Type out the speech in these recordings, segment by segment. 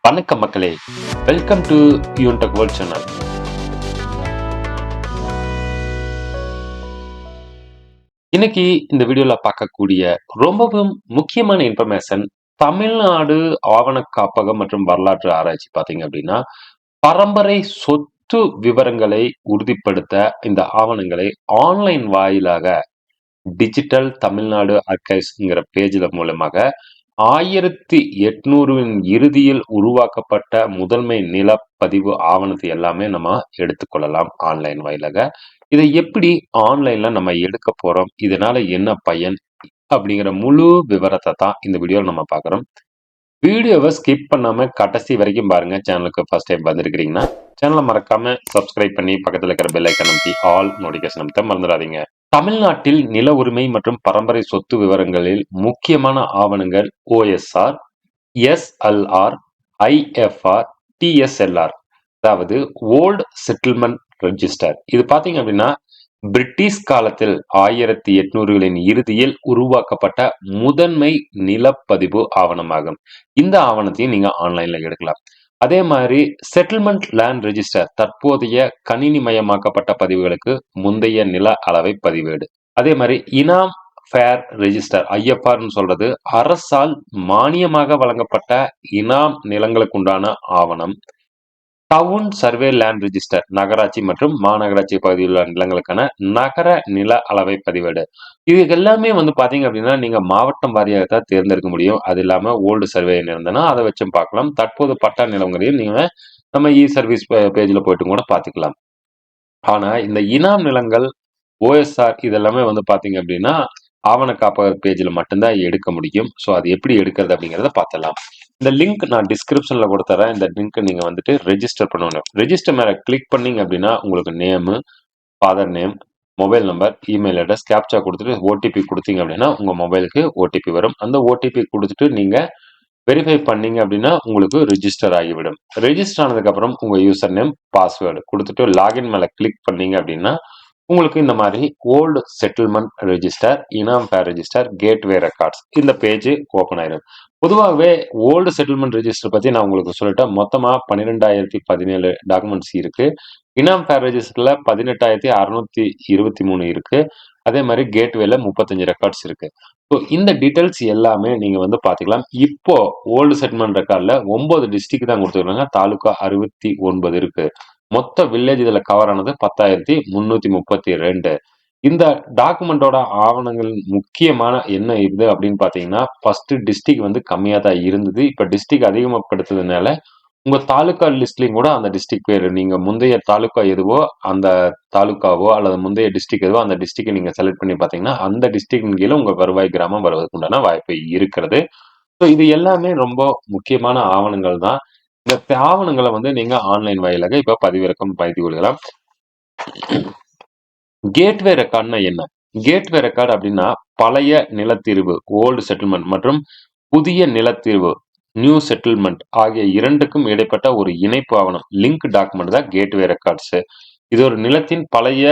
வணக்கம் மக்களே, welcome to யூன்டெக் world channel. இன்னைக்கு இந்த வீடியோல பார்க்கக்கூடிய ரொம்பவும் முக்கியமான இன்ஃபர்மேஷன், தமிழ்நாடு ஆவண காப்பகம் மற்றும் வரலாற்று ஆராய்ச்சி பார்த்தீங்க அப்படின்னா, பரம்பரை சொத்து விவரங்களை உறுதிப்படுத்த இந்த ஆவணங்களை ஆன்லைன் வாயிலாக டிஜிட்டல் தமிழ்நாடு ஆர்கைவ்ஸ்ங்கிற பேஜ்ல மூலமாக 1800 இறுதியில் உருவாக்கப்பட்ட முதன்மை நிலப்பதிவு ஆவணத்தை எல்லாமே நம்ம எடுத்துக்கொள்ளலாம் ஆன்லைன் வாயிலாக. இதை எப்படி ஆன்லைன்ல நம்ம எடுக்க போறோம், இதனால என்ன பயன் அப்படிங்கிற முழு விவரத்தை தான் இந்த வீடியோவில் நம்ம பார்க்குறோம். வீடியோவை ஸ்கிப் பண்ணாம கடைசி வரைக்கும் பாருங்க. சேனலுக்கு ஃபர்ஸ்ட் டைம் வந்திருக்கிறீங்கன்னா சேனலை மறக்காம சப்ஸ்கிரைப் பண்ணி பக்கத்தில் இருக்கிற பெல் ஐக்கன் அமைத்தி ஆல் நோட்டிஃபிகேஷன் அமைத்த மறந்துடாதீங்க. தமிழ்நாட்டில் நில உரிமை மற்றும் பரம்பரை சொத்து விவரங்களில் முக்கியமான ஆவணங்கள் OSR, SLR, IFR, TSLR, அதாவது ஓல்டு செட்டில்மெண்ட் ரெஜிஸ்டர். இது பாத்தீங்க அப்படின்னா பிரிட்டிஷ் காலத்தில் 1800களின் இறுதியில் உருவாக்கப்பட்ட முதன்மை நிலப்பதிவு ஆவணமாகும். இந்த ஆவணத்தையும் நீங்க ஆன்லைன்ல எடுக்கலாம். அதே மாதிரி செட்டில்மெண்ட் லேண்ட் ரெஜிஸ்டர் தற்போதைய கணினிமயமாக்கப்பட்ட பதிவுகளுக்கு முந்தைய நில அளவை பதிவேடு. அதே மாதிரி இனாம் ஃபேர் ரெஜிஸ்டர் IFRன்னு சொல்றது அரசால் மானியமாக வழங்கப்பட்ட இனாம் நிலங்களுக்கு உண்டான ஆவணம். டவுன் சர்வே லேண்ட் ரெஜிஸ்டர் நகராட்சி மற்றும் மாநகராட்சி பகுதியில் உள்ள நிலங்களுக்கான நகர நில அளவை பதிவேடு. இது எல்லாமே பாத்தீங்க அப்படின்னா நீங்க மாவட்டம் வாரியாக தான் தேர்ந்தெடுக்க முடியும். அது இல்லாம ஓல்டு சர்வே இருந்ததுன்னா அதை வச்சும் பார்க்கலாம். தற்போது பட்டா நிலங்களையும் நீங்க நம்ம இ சர்வீஸ் பேஜ்ல போயிட்டு கூட பாத்துக்கலாம். ஆனா இந்த இனாம் நிலங்கள் OSR இதெல்லாமே பாத்தீங்க அப்படின்னா ஆவண காப்பக பேஜ்ல மட்டும்தான் எடுக்க முடியும். ஸோ அது எப்படி எடுக்கிறது அப்படிங்கிறத பார்த்தலாம். இந்த லிங்க் நான் டிஸ்கிரிப்ஷன்ல கொடுத்துறேன். இந்த லிங்க் நீங்க ரெஜிஸ்டர் பண்ணணும். ரெஜிஸ்டர் மேல கிளிக் பண்ணீங்க அப்படின்னா உங்களுக்கு name, father name, mobile number, email address, captcha கொடுத்துட்டு ஓடிபி கொடுத்தீங்க அப்படின்னா உங்க மொபைலுக்கு ஓடிபி வரும். அந்த ஓடிபி கொடுத்துட்டு நீங்க வெரிஃபை பண்ணீங்க அப்படின்னா உங்களுக்கு ரெஜிஸ்டர் ஆகிவிடும். ரெஜிஸ்டர் ஆனதுக்கு அப்புறம் உங்க யூசர் நேம், பாஸ்வேர்டு கொடுத்துட்டு லாகின் மேல கிளிக் பண்ணீங்க அப்படின்னா உங்களுக்கு இந்த மாதிரி ஓல்டு செட்டில்மெண்ட் ரெஜிஸ்டர், இனாம் ஃபேர் ரெஜிஸ்டர், கேட்வே ரெக்கார்ட்ஸ் இந்த பேஜ் ஓப்பன் ஆயிடும். பொதுவாகவே ஓல்டு செட்டில்மெண்ட் ரெஜிஸ்டர் பத்தி நான் உங்களுக்கு சொல்லிட்டேன். மொத்தமா 12,017 டாக்குமெண்ட்ஸ் இருக்கு. இனாம் ஃபேர் ரெஜிஸ்டர்ல 18,623 இருக்கு. அதே மாதிரி கேட்வேல 35 ரெக்கார்ட்ஸ் இருக்கு. ஸோ இந்த டீடைல்ஸ் எல்லாமே நீங்க பாத்துக்கலாம். இப்போ ஓல்டு செட்டில்மெண்ட் ரெக்கார்ட்ல 9 டிஸ்ட்ரிக்ட் தான் கொடுத்துருக்காங்க. தாலுகா 69 இருக்கு. மொத்த வில்லேஜ் இதுல கவர் ஆனது 10,332. இந்த டாக்குமெண்டோட ஆவணங்கள் முக்கியமான என்ன இது அப்படின்னு பாத்தீங்கன்னா, ஃபர்ஸ்ட் டிஸ்ட்ரிக்ட் கம்மியா தான் இருந்தது. இப்ப டிஸ்ட்ரிக்ட் அதிகமாகப்படுத்ததுனால உங்க தாலுகா லிஸ்ட்லயும் கூட அந்த டிஸ்ட்ரிக்ட் பேரு, நீங்க முந்தைய தாலுகா எதுவோ அந்த தாலுகாவோ அல்லது முந்தைய டிஸ்ட்ரிக்ட் எதுவோ அந்த டிஸ்ட்ரிக்ட் நீங்க செலக்ட் பண்ணி பாத்தீங்கன்னா அந்த டிஸ்ட்ரிக்ட் கீழே உங்க வருவாய் கிராமம் வருவதற்கு உண்டான வாய்ப்பு இருக்கிறது. ஸோ இது எல்லாமே ரொம்ப முக்கியமான ஆவணங்கள் தான். இந்த ஆவணங்களை நீங்க ஆன்லைன் வாயிலாக இப்ப பதிவிறக்கம் செய்து கொள்ளலாம். கேட்வே ரெக்கார்ட்னா என்ன? கேட்வே ரெக்கார்ட் அப்படின்னா பழைய நிலத்தீர்வு ஓல்டு செட்டில்மெண்ட் மற்றும் புதிய நிலத்தீர்வு நியூ செட்டில்மெண்ட் ஆகிய இரண்டுக்கும் இடைப்பட்ட ஒரு இணைப்பு ஆவணம், லிங்க் டாக்குமெண்ட் தான் கேட்வே ரெக்கார்ட்ஸ். இது ஒரு நிலத்தின் பழைய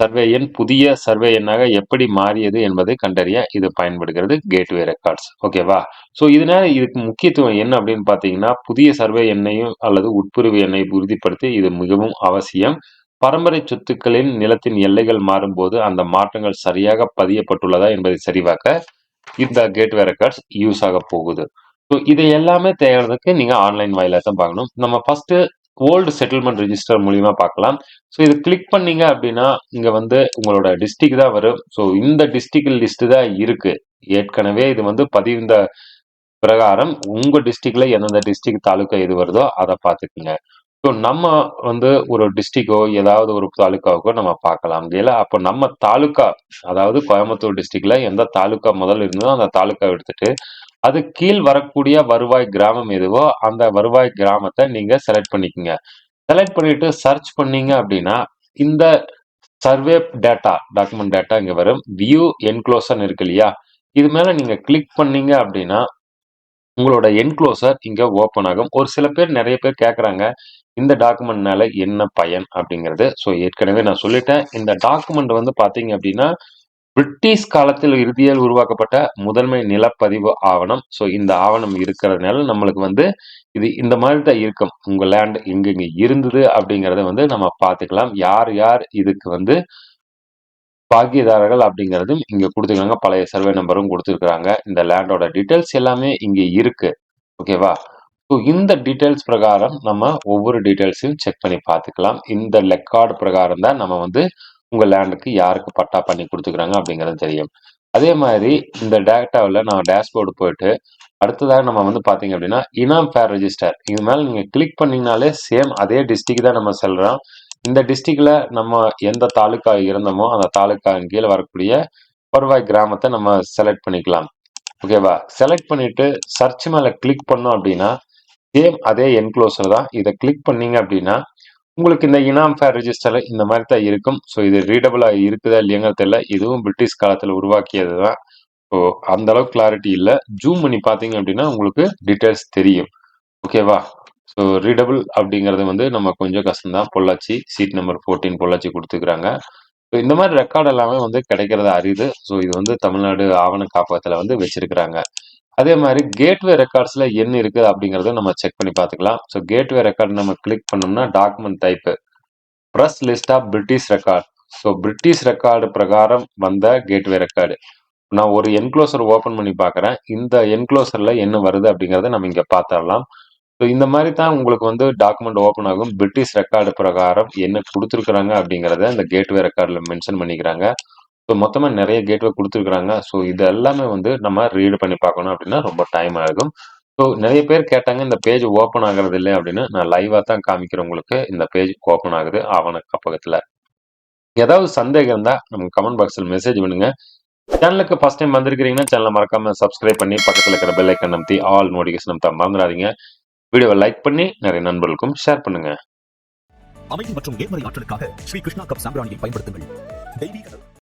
சர்வே எண் புதிய சர்வே எண்ணாக எப்படி மாறியது என்பதை கண்டறிய இது பயன்படுகிறது கேட்வே ரெக்கார்ட்ஸ். ஓகேவா? ஸோ இதனால இதுக்கு முக்கியத்துவம் என்ன அப்படின்னு பாத்தீங்கன்னா, புதிய சர்வே எண்ணையும் அல்லது உட்பிரிவு எண்ணை உறுதிப்படுத்தி இது மிகவும் அவசியம். பரம்பரை சொத்துக்களின் நிலத்தின் எல்லைகள் மாறும்போது அந்த மாற்றங்கள் சரியாக பதியப்பட்டுள்ளதா என்பதை சரிபார்க்க இந்த கேட்வே ரெக்கார்ட்ஸ் யூஸ் ஆக போகுது. ஸோ இதை எல்லாமே தேடுறதுக்கு நீங்க ஆன்லைன் வாயிலா தான் பார்க்கணும். நம்ம ஃபர்ஸ்ட் ஓல்டு செட்டில்மெண்ட் ரெஜிஸ்டர் மூலியமா பார்க்கலாம். ஸோ இது கிளிக் பண்ணீங்க அப்படின்னா இங்க உங்களோட டிஸ்ட்ரிக்ட் தான் வரும். ஸோ இந்த டிஸ்ட்ரிக்ட் லிஸ்ட் தான் இருக்கு. ஏற்கனவே இது பதிந்த பிரகாரம் உங்க டிஸ்ட்ரிக்ட்ல எந்தெந்த டிஸ்ட்ரிக்ட் தாலுக்கா எது வருதோ அதை பார்த்துக்குங்க. ஸோ நம்ம ஒரு டிஸ்ட்ரிக்டோ ஏதாவது ஒரு தாலுக்காவுக்கோ நம்ம பார்க்கலாம் இல்லையா? அப்போ நம்ம தாலுக்கா, அதாவது கோயம்புத்தூர் டிஸ்ட்ரிக்ட்ல எந்த தாலுக்கா முதல்ல இருந்ததோ அந்த தாலுக்கா எடுத்துட்டு அது கீழ் வரக்கூடிய வருவாய் கிராமம் எதுவோ அந்த வருவாய் கிராமத்தை நீங்க செலக்ட் பண்ணிக்கோங்க. செலக்ட் பண்ணிட்டு சர்ச் பண்ணீங்க அப்படின்னா இந்த சர்வே டேட்டா டாக்குமெண்ட் டேட்டா இங்க வரும். வியூ என்க்ளோசர் இருக்கு இல்லையா? இது மேல நீங்க கிளிக் பண்ணீங்க அப்படின்னா உங்களோட என்க்ளோசர் இங்க ஓப்பன் ஆகும். ஒரு சில பேர் நிறைய பேர் கேட்குறாங்க இந்த டாக்குமெண்ட்னால என்ன பயன் அப்படிங்கிறது. ஸோ ஏற்கனவே நான் சொல்லிட்டேன். இந்த டாக்குமெண்ட் பாத்தீங்க அப்படின்னா பிரிட்டிஷ் காலத்தில் இறுதியில் உருவாக்கப்பட்ட முதன்மை நிலப்பதிவு ஆவணம். ஸோ இந்த ஆவணம் இருக்கிறதுனால நம்மளுக்கு வந்து இது இந்த மாதிரி தான் இருக்கும். உங்க லேண்ட் எங்கெங்க இருந்தது அப்படிங்கிறத வந்து நம்ம பார்த்துக்கலாம். யார் யார் இதுக்கு வந்து பாக்கியதாரர்கள் அப்படிங்கிறதும் இங்க கொடுத்துருக்காங்க. பழைய சர்வே நம்பரும் கொடுத்துருக்காங்க. இந்த லேண்டோட டீட்டெயில்ஸ் எல்லாமே இங்க இருக்கு. ஓகேவா? ஸோ இந்த டீட்டெயில்ஸ் பிரகாரம் நம்ம ஒவ்வொரு டீட்டெயில்ஸையும் செக் பண்ணி பார்த்துக்கலாம். இந்த ரெக்கார்டு பிரகாரம் தான் நம்ம வந்து உங்க லேண்டுக்கு யாருக்கு பட்டா பண்ணி கொடுத்துருக்காங்க அப்படிங்கிறது தெரியும். அதே மாதிரி இந்த டேட்டாவில் நான் டேஷ்போர்டு போயிட்டு அடுத்ததாக நம்ம வந்து பார்த்தீங்க அப்படின்னா இனாம் ஃபேர் ரெஜிஸ்டர் இது மேலே நீங்கள் கிளிக் பண்ணீங்கனாலே சேம் அதே டிஸ்ட்ரிக்ட் தான் நம்ம செல்றோம். இந்த டிஸ்ட்ரிக்ட்ல நம்ம எந்த தாலுக்கா இருந்தோமோ அந்த தாலுக்காவின் கீழே வரக்கூடிய வருவாய் கிராமத்தை நம்ம செலக்ட் பண்ணிக்கலாம். ஓகேவா? செலக்ட் பண்ணிட்டு சர்ச் மேலே கிளிக் பண்ணோம் அப்படின்னா சேம் அதே என்க்ளோசர் தான். இதை கிளிக் பண்ணீங்க அப்படின்னா உங்களுக்கு இந்த இனாம் ஃபேர் ரெஜிஸ்டர்ல இந்த மாதிரி தான் இருக்கும். ஸோ இது ரீடபிளா இருக்குதா இல்லையாங்கிறது தெரியல. இதுவும் பிரிட்டிஷ் காலத்தில் உருவாக்கியது தான். ஸோ அந்த அளவுக்கு கிளாரிட்டி இல்லை. ஜூம் பண்ணி பார்த்தீங்க அப்படின்னா உங்களுக்கு டீட்டெயில்ஸ் தெரியும். ஓகேவா? ஸோ ரீடபிள் அப்படிங்கிறது வந்து நம்ம கொஞ்சம் கஷ்டம்தான். பொள்ளாச்சி சீட் நம்பர் 14 பொள்ளாச்சி கொடுத்துக்கிறாங்க. ஸோ இந்த மாதிரி ரெக்கார்டு எல்லாமே வந்து கிடைக்கிறது அரிது. ஸோ இது வந்து தமிழ்நாடு ஆவண காப்பகத்தில் வந்து வச்சிருக்கிறாங்க. அதே மாதிரி கேட்வே ரெக்கார்ட்ஸ்ல என்ன இருக்குது அப்படிங்கறத நம்ம செக் பண்ணி பார்த்துக்கலாம். ஸோ கேட்வே ரெக்கார்டு நம்ம கிளிக் பண்ணோம்னா document type press list of British record. So British record பிரகாரம் வந்த கேட்வே ரெக்கார்டு. நான் ஒரு என்க்ளோசர் ஓப்பன் பண்ணி பார்க்குறேன். இந்த என்க்ளோசர்ல என்ன வருது அப்படிங்கிறத நம்ம இங்கே பார்த்துடலாம். ஸோ இந்த மாதிரி தான் உங்களுக்கு வந்து டாக்குமெண்ட் ஓப்பன் ஆகும். பிரிட்டிஷ் ரெக்கார்டு பிரகாரம் என்ன கொடுத்துருக்குறாங்க அப்படிங்கிறத இந்த கேட்வே ரெக்கார்டில் மென்ஷன் பண்ணிக்கிறாங்க. ஸோ மொத்தமாக நிறைய கேட்வே கொடுத்துருக்குறாங்க. ஸோ இது எல்லாமே வந்து நம்ம ரீட் பண்ணி பார்க்கணும் அப்படின்னா ரொம்ப டைம் ஆகும். ஸோ நிறைய பேர் கேட்டாங்க இந்த பேஜ் ஓப்பன் ஆகிறது இல்லை அப்படின்னு. நான் லைவாக தான் காமிக்கிறேன் உங்களுக்கு. இந்த பேஜ் ஓப்பன் ஆகுது ஆவண காப்பகத்தில். ஏதாவது சந்தேகம் இருந்தால் நம்ம கமெண்ட் பாக்ஸில் மெசேஜ் பண்ணுங்க. சேனலுக்கு ஃபர்ஸ்ட் டைம் வந்திருக்கிறீங்கன்னா சேனலை மறக்காம சப்ஸ்கிரைப் பண்ணி பக்கத்தில் இருக்கிற பெல் ஐக்கன் அமைத்தி ஆல் நோட்டிஃபிகேஷன் அமைத்த மறந்துடாதீங்க. வீடியோவை லைக் பண்ணி நிறைய நண்பர்களுக்கும் ஷேர் பண்ணுங்க. அமைதி மற்றும் நேர்மறை ஆற்றலுக்காக ஸ்ரீ கிருஷ்ணா கப் சாம்பிராணியை பயன்படுத்துங்கள். தெய்வீக